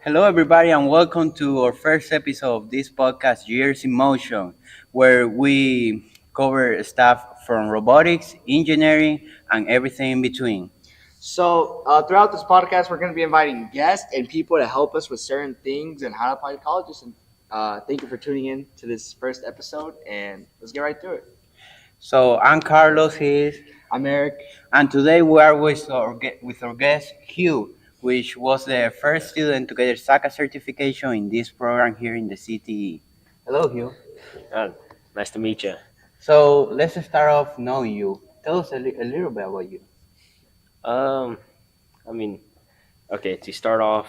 Hello, everybody, and welcome to our first episode of this podcast, Years in Motion, where we cover stuff from robotics, engineering, and everything in between. So throughout this podcast, we're going to be inviting guests and people to help us with certain things and how to apply to colleges. And thank you for tuning in to this first episode. And let's get right through it. So, I'm Carlos here, I'm Eric. and today we are with our guest, Hieu, which was the first student to get a SACA certification in this program here in the CTE. Hello, Hieu. Uh, Nice to meet you. So, let's start off knowing you. Tell us a little bit about you. Um, I mean, okay, to start off,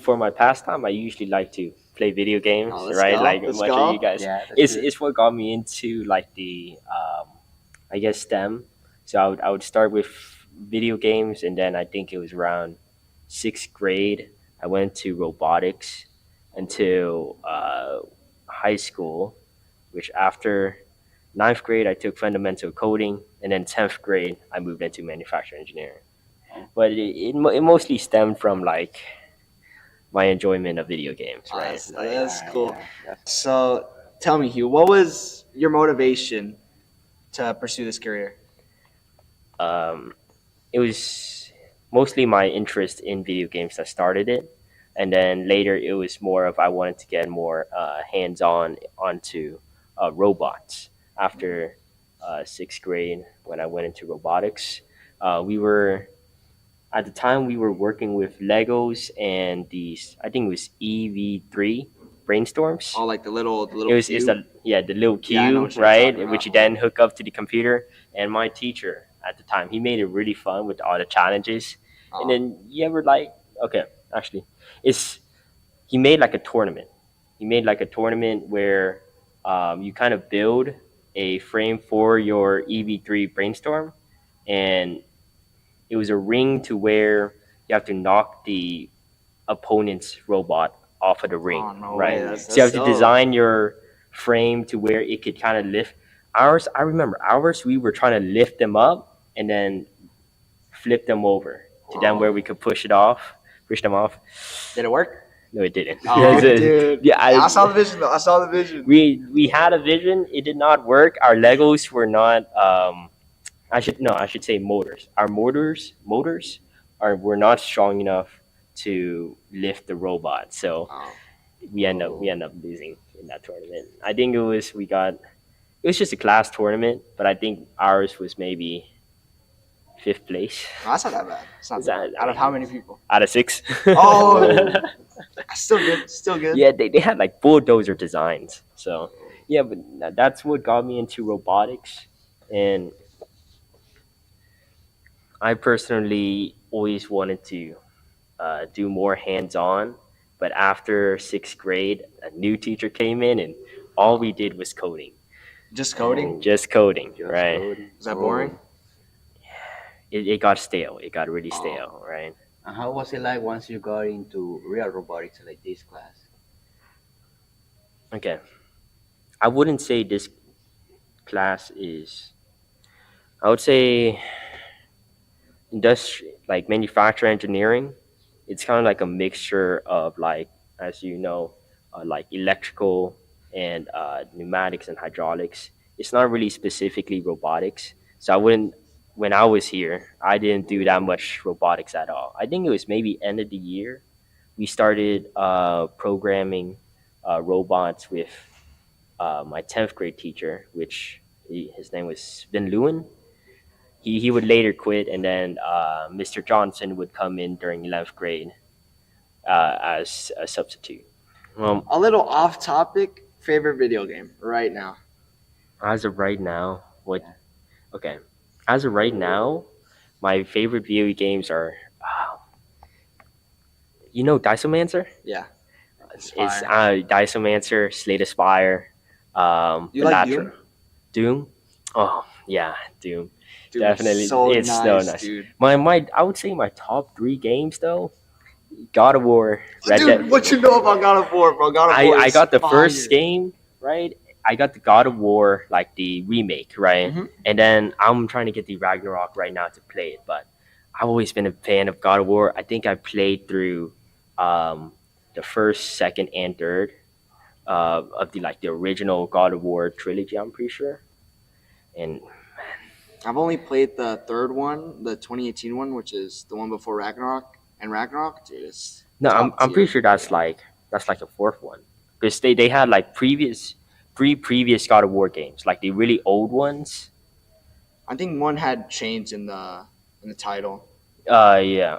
for my pastime. I usually like to play video games, Let's right? go, Like let's much go. of you guys. Yeah, that's It's good. it's what got me into like the I guess STEM. So I would start with video games, and then I think it was around sixth grade. I went to robotics until high school, which after ninth grade I took fundamental coding, and then 10th grade I moved into manufacturing engineering. But it mostly stemmed from like my enjoyment of video games, right? That's cool. Yeah. So tell me, Hugh, what was your motivation to pursue this career? It was mostly my interest in video games that started it, and then later it was more of I wanted to get more hands-on onto robots. After sixth grade, when I went into robotics, we were at the time we were working with Legos and these, I think it was EV3 brainstorms. Oh, like the little It's the little Yeah, I know cube, what you're right, talking which you about. then hook up to the computer. And my teacher at the time, he made it really fun with all the challenges. And then you ever like, okay, actually, it's he made like a tournament. He made like a tournament where you kind of build a frame for your EV3 brainstorm, and it was a ring to where you have to knock the opponent's robot off of the ring, Oh, no right? way. That's So you have to dope. design your frame to where it could kind of lift. Ours, I remember ours, we were trying to lift them up and then flip them over to them where we could push them off. Did it work? No, it didn't. Oh, dude. Yeah, I saw the vision though. I saw the vision. we had a vision. It did not work. Our Legos were not. I should say motors. Our motors were not strong enough to lift the robot. So Oh. we end up losing in that tournament. I think it was just a class tournament, but I think ours was maybe fifth place No, that's not that bad. It's not Is that bad. that- Out of how many people? out of 6. Oh. Still good. Still good. Yeah, they had like bulldozer designs. So yeah, but that's what got me into robotics. And I personally always wanted to do more hands-on, but after sixth grade, a new teacher came in, and all we did was coding. Just coding. Just coding, Just right? coding. Is that boring? It got stale. It got really stale, right? And how was it like once you got into real robotics like this class? Okay. I wouldn't say this class is. I would say like manufacturing engineering. It's kind of like a mixture of like, as you know, like electrical and pneumatics and hydraulics. It's not really specifically robotics. So I wouldn't. When I was here, I didn't do that much robotics at all. I think it was maybe end of the year we started programming robots with my 10th grade teacher, which his name was Vin Lewin. He would later quit, and then Mr. Johnson would come in during 11th grade as a substitute. A little off topic. Favorite video game right now? As of right now, what? Okay, as of right now, my favorite video games are, Disomancer. Yeah. It's Disomancer, Slay the Spire, You like Balatro. Doom? Doom? Oh yeah, Doom. Dude, Definitely, So it's nice, so nice. dude. My I would say my top 3 games though, God of War, Red Dude, Dead. what you know about God of War, bro? God of War I is got the fire. first game right. I got the God of War like the remake, right? Mhm. And then I'm trying to get the Ragnarok right now to play it, but I've always been a fan of God of War. I think I played through um, the first, second, and third of the original God of War trilogy. I'm pretty sure. And I've only played the third one, the 2018 one, which is the one before Ragnarok. And Ragnarok, dude, it's no, top I'm pretty tier. sure that's like a fourth one because they had like previous God of War games, like the really old ones. I think one had chains in the title. Yeah,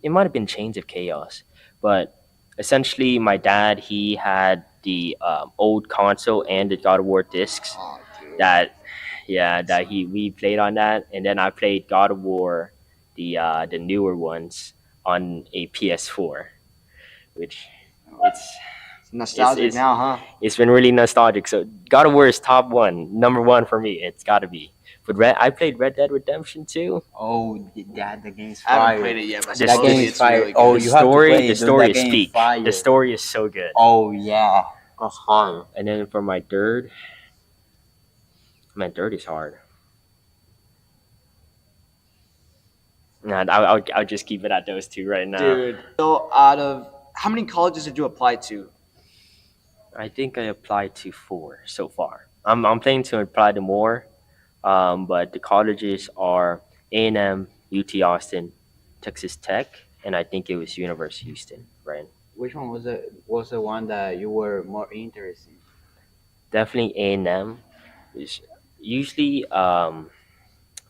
it might have been Chains of Chaos, but essentially, my dad he had the old console and the God of War discs. Oh, dude. That yeah, that he we played on that, and then I played God of War, the newer ones on a PS4, which it's It's nostalgic it's now, huh? it's been really nostalgic. So God of War is top one, number one for me. It's got to be. But I played Red Dead Redemption 2. Oh, the game's I haven't fire. played it yet, but That That game supposedly is it's fire. really Oh, good. you have to play the it, dude. story That is game is peak. fire. The story is so good. Oh yeah, that's hard. And then for my third, man, third is hard. Nah, I'll just keep it at those two right now. Dude, so out of how many colleges did you apply to? I think I applied to 4 so far. I'm planning to apply to more, but the colleges are A&M, UT Austin, Texas Tech, and I think it was University of Houston, right? Which one was the one that you were more interested in? Definitely A&M. Is usually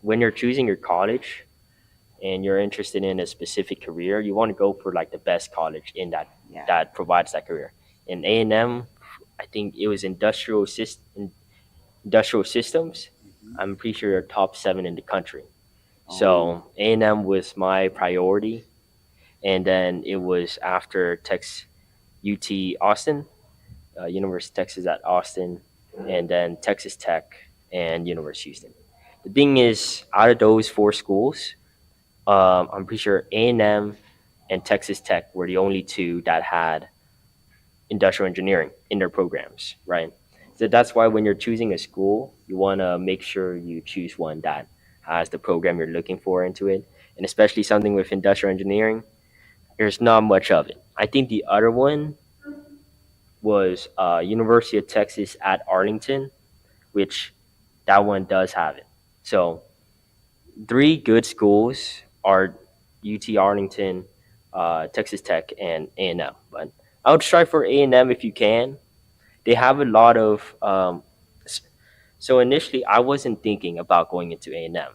when you're choosing your college and you're interested in a specific career, you want to go for like the best college in Yeah. that provides that career. In A&M, I think it was industrial systems. Mhm. I'm pretty sure they're top 7 in the country. Oh. So A&M was my priority, and then it was after UT Austin, University of Texas at Austin, and then Texas Tech and University of Houston. The thing is, out of those 4 schools, I'm pretty sure A&M and Texas Tech were the only 2 that had industrial engineering in their programs, right? So that's why when you're choosing a school, you want to make sure you choose one that has the program you're looking for into it, and especially something with industrial engineering. There's not much of it. I think the other one was University of Texas at Arlington, which that one does have it. So 3 good schools are UT Arlington, Texas Tech, and A&M. But I would strive for A&M if you can. They have a lot of. So initially, I wasn't thinking about going into A&M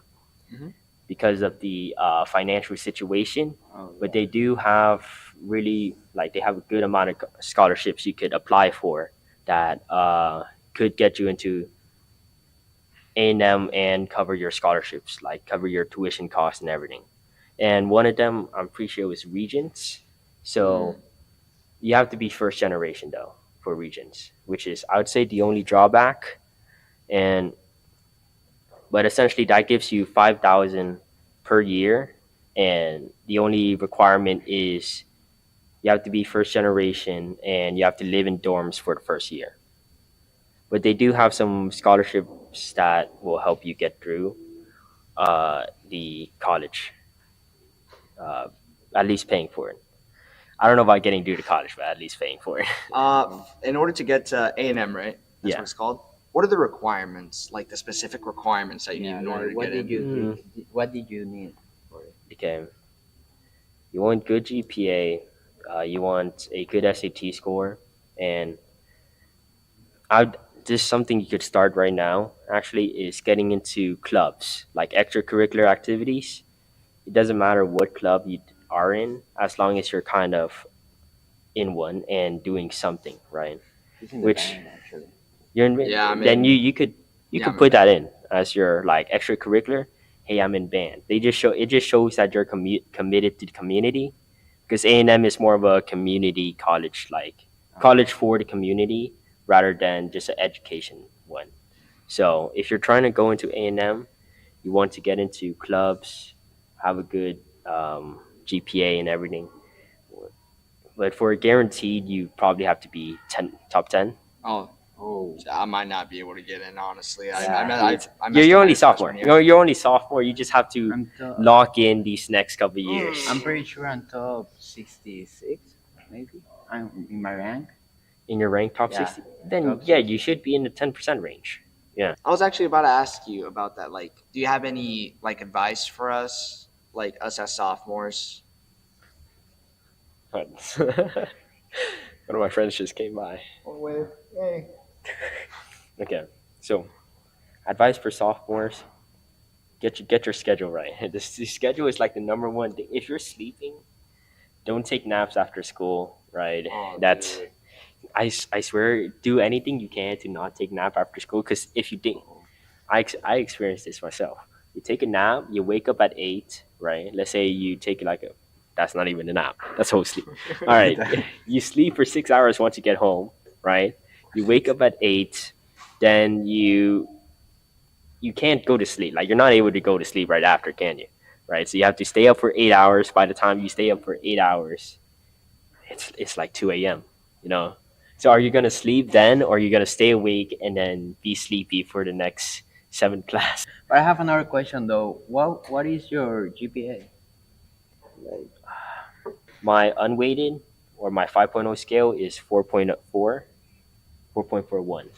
Mhm. because of the financial situation, Oh, but they do have really like they have a good amount of scholarships you could apply for that could get you into A&M and cover your scholarships, like cover your tuition costs and everything. And one of them, I'm pretty sure, was Regents. So you have to be first generation though for Regents, which is I would say the only drawback. And but essentially that gives you 5,000 per year, and the only requirement is you have to be first generation and you have to live in dorms for the first year. But they do have some scholarships that will help you get through the college, uh, at least paying for it. I don't know about getting through to college, but at least paying for it. In order to get to A&M, right? That's Yeah. what it's called. What are the requirements, like the specific requirements that you need in order to what get did in? what did you need for it? Okay, you want good GPA, you want a good SAT score, and I just something you could start right now. Actually, is getting into clubs like extracurricular activities. It doesn't matter what club you are in, as long as you're kind of in one and doing something, right? It's in the Which band, actually. you're in, Yeah, I'm then in. you could Yeah, could I'm in put that in as your like extracurricular. Hey, I'm in band. It just shows that you're committed to the community, because A&M is more of a community college, like college for the community rather than just an education one. So if you're trying to go into A&M, you want to get into clubs, have a good GPA and everything. But for a guaranteed, you probably have to be top 10. Oh, Oh, So I might not be able to get in, honestly. Yeah, I It's- messed you're up only my sophomore. freshman year. You're only sophomore. You just have to I'm top. lock in these next couple years. I'm pretty sure I'm top 66, maybe. I'm in my rank. In your rank, top Yeah, 60. Then top yeah, 60. you should be in the 10% range. I was actually about to ask you about that. Like, do you have any like advice for us, like us as sophomores? But one of my friends just came by. Hey. Okay, so advice for sophomores: get your schedule right. The schedule is like the number one thing. If you're sleeping, don't take naps after school. Right? Oh, That's dude. I swear, do anything you can to not take nap after school. Because if you think, I experienced this myself. You take a nap, you wake up at 8, right? Let's say you take like a, that's not even a nap. That's whole sleep. All right, you sleep for 6 hours once you get home, right? You wake up at 8, then you can't go to sleep. Like you're not able to go to sleep right after, can you? Right. So you have to stay up for 8 hours. By the time you stay up for 8 hours, it's like 2 a.m. You know. So are you gonna sleep then, or are you gonna stay awake and then be sleepy for the next 7 class? But I have another question though. What is your GPA? Like, My unweighted or my 5.0 scale is 4.4, 4.41,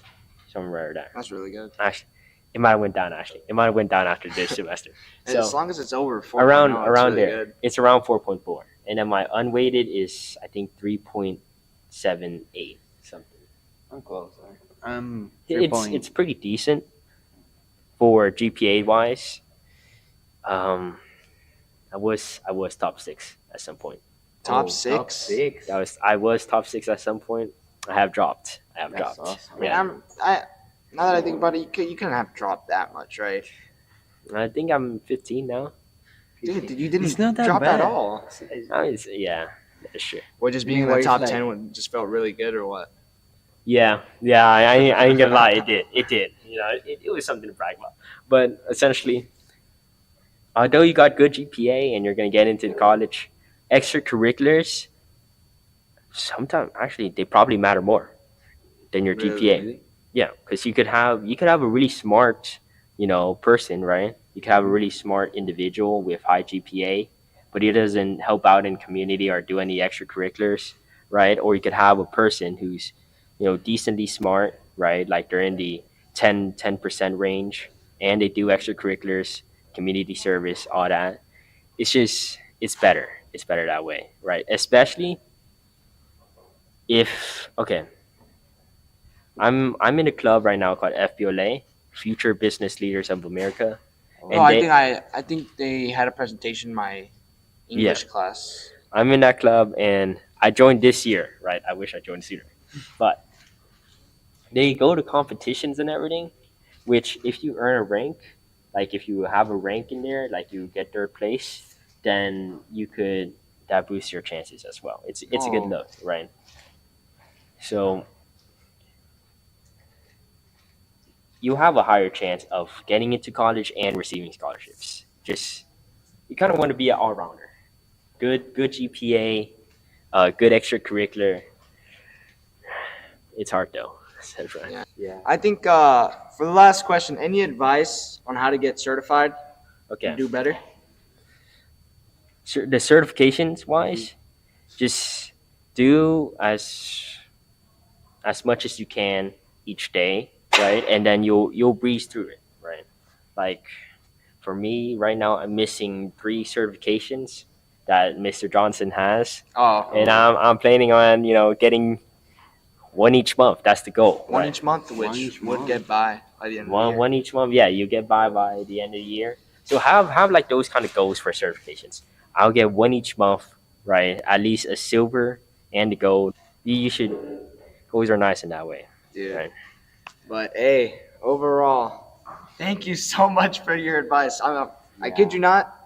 somewhere there. That's really good. Actually, it might have went down. Actually, it might have went down after this semester. And as So long as it's over 4.0, around it's around really there, good. it's around 4.4, and then my unweighted is I think 3.78 something. I'm closer. I'm It's pretty decent for GPA wise. Um, I was top 6 at some point. Top Top six. six. I was top 6 at some point. I have dropped. That's dropped. awesome. I mean, Yeah. now that I think about it, you couldn't have dropped that much, right? I think I'm 15 now. Dude, you didn't It's not that drop bad. at all. Yeah, that's true. Or just being You in mean the where top it's like- 10 just felt really good, or what? Yeah. I ain't gonna lie. It did. You know, it was something to brag about. But essentially, although you got good GPA and you're gonna get into college, extracurriculars sometimes actually they probably matter more than your Really? GPA. Yeah, because you could have a really smart, person, right? You could have a really smart individual with high GPA, but he doesn't help out in community or do any extracurriculars, right? Or you could have a person who's, decently smart, right? Like they're in the 10% range, and they do extracurriculars, community service, all that. It's better. It's better that way, right? Especially if okay, I'm in a club right now called FBLA, Future Business Leaders of America. And Oh, they, I think they had a presentation in my English class. I'm in that club, and I joined this year, right? I wish I joined sooner, but they go to competitions and everything. Which, if you earn a rank, like if you have a rank in there, like you get third place, then that boosts your chances as well. It's a good Oh. look, right? So you have a higher chance of getting into college and receiving scholarships. Just you kind of want to be an all rounder. Good GPA, good extracurricular. It's hard though. That's right. Yeah. Yeah. I think for the last question, any advice on how to get certified Okay. and do better? The certifications wise, just do as much as you can each day, right? And then you'll breeze through it, right? Like for me right now, I'm missing 3 certifications that Mr. Johnson has, Oh, and I'm planning on getting one each month. That's the goal. one right? each month, which One each would month. get by the end of the One year. one each month. Yeah, you get by the end of the year. So have like those kind of goals for certifications. I'll get one each month, right? At least a silver and the gold. You should. Goals are nice in that way. Dude. Right. But hey, overall, thank you so much for your advice. I kid you not.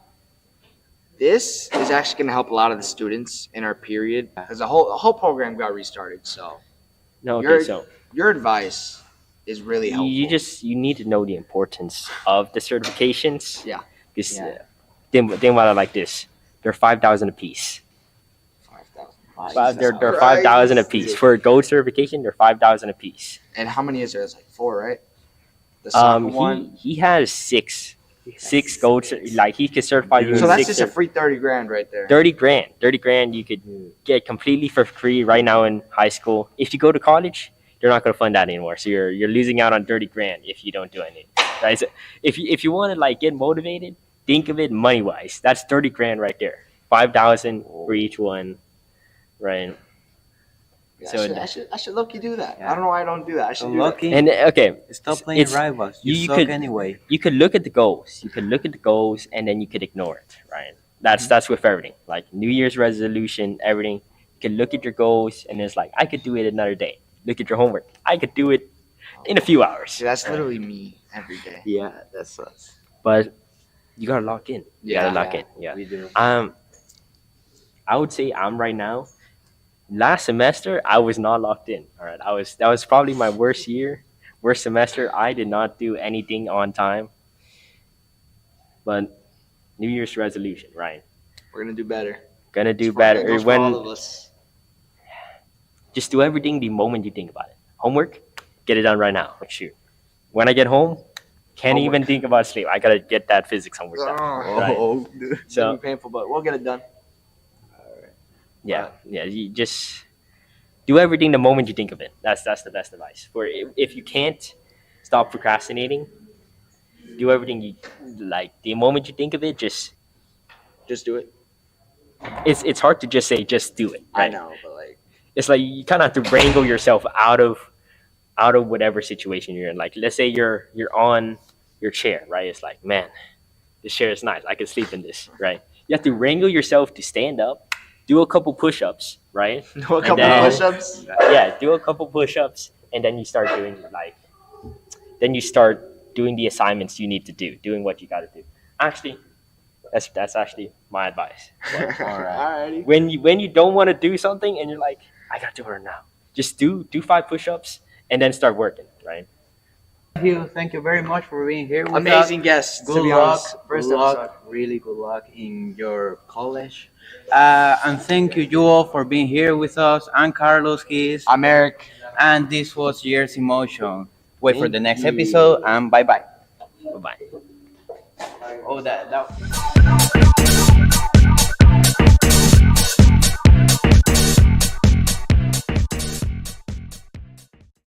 This is actually going to help a lot of the students in our period because the whole program got restarted. So No, okay, You're- so your advice is really helpful. you need to know the importance of the certifications. Yeah. Because Yeah. think about it like this: they're 5,000 a piece. 5,000. They're Christ. 5,000 a piece for gold certification. They're 5,000 a piece. And how many is there? It's like 4, right? The SACA one. He has six gold. Like he could certify you. Dude. In So that's six just a free 30 grand right there. 30 grand. 30 grand you could get completely for free right now in high school. If you go to college, they're not going to fund that anymore. So you're losing out on 30 grand if you don't do anything. Right? So if you want to like get motivated, think of it money wise. That's 30 grand right there. 5,000 for each one, right? Yeah, So I should look you do that. Yeah. I don't know why I don't do that. I should do Lucky. And okay, Stop playing it's- rivals. You you suck could- anyway. you could look at the goals. You could look at the goals, and then you could ignore it, right? That's with everything. Like New Year's resolution, everything. You could look at your goals, and it's like I could do it another day. Look at your homework. I could do it in a few hours. See, that's literally me every day. Yeah, that's us. But you gotta lock in. You Yeah. gotta lock in. Yeah. We do. I would say I'm right now. Last semester, I was not locked in. All right, that was probably my worst year, worst semester. I did not do anything on time. But New Year's resolution, right? We're gonna do better. Gonna do That better goes for all when of us. just do everything the moment you think about it. Homework, get it done right now. Like, shoot. When I get home, can't Homework. even think about sleep. I gotta get that physics homework done. Oh, Right. dude. it's gonna So be painful, but we'll get it done. yeah, you just do everything the moment you think of it. That's the best advice. For if you can't stop procrastinating, do everything you like the moment you think of it. Just Just do it. it's hard to just say just do it. I Right? know, but like, It's like you kind of have to wrangle yourself out of whatever situation you're in. Like let's say you're on your chair, right? It's like, man, this chair is nice. I can sleep in this, right? You have to wrangle yourself to stand up, do a couple push-ups, right? do a couple then- push-ups. Yeah, do a couple push-ups, and then you start doing the assignments you need to do, doing what you got to do. Actually, that's actually my advice. Alrighty. When you don't want to do something and you're like, I got to do it now, just do 5 push-ups and then start working, right? Thank you very much for being here with us. Amazing guest. Good to be luck, honest. good First luck, episode. really good luck in your college. And thank you all for being here with us. I'm Carlos Keys, I'm Eric. and this was Years in Motion. Wait for Thank the next you. episode, and bye bye. Bye bye. Oh, that.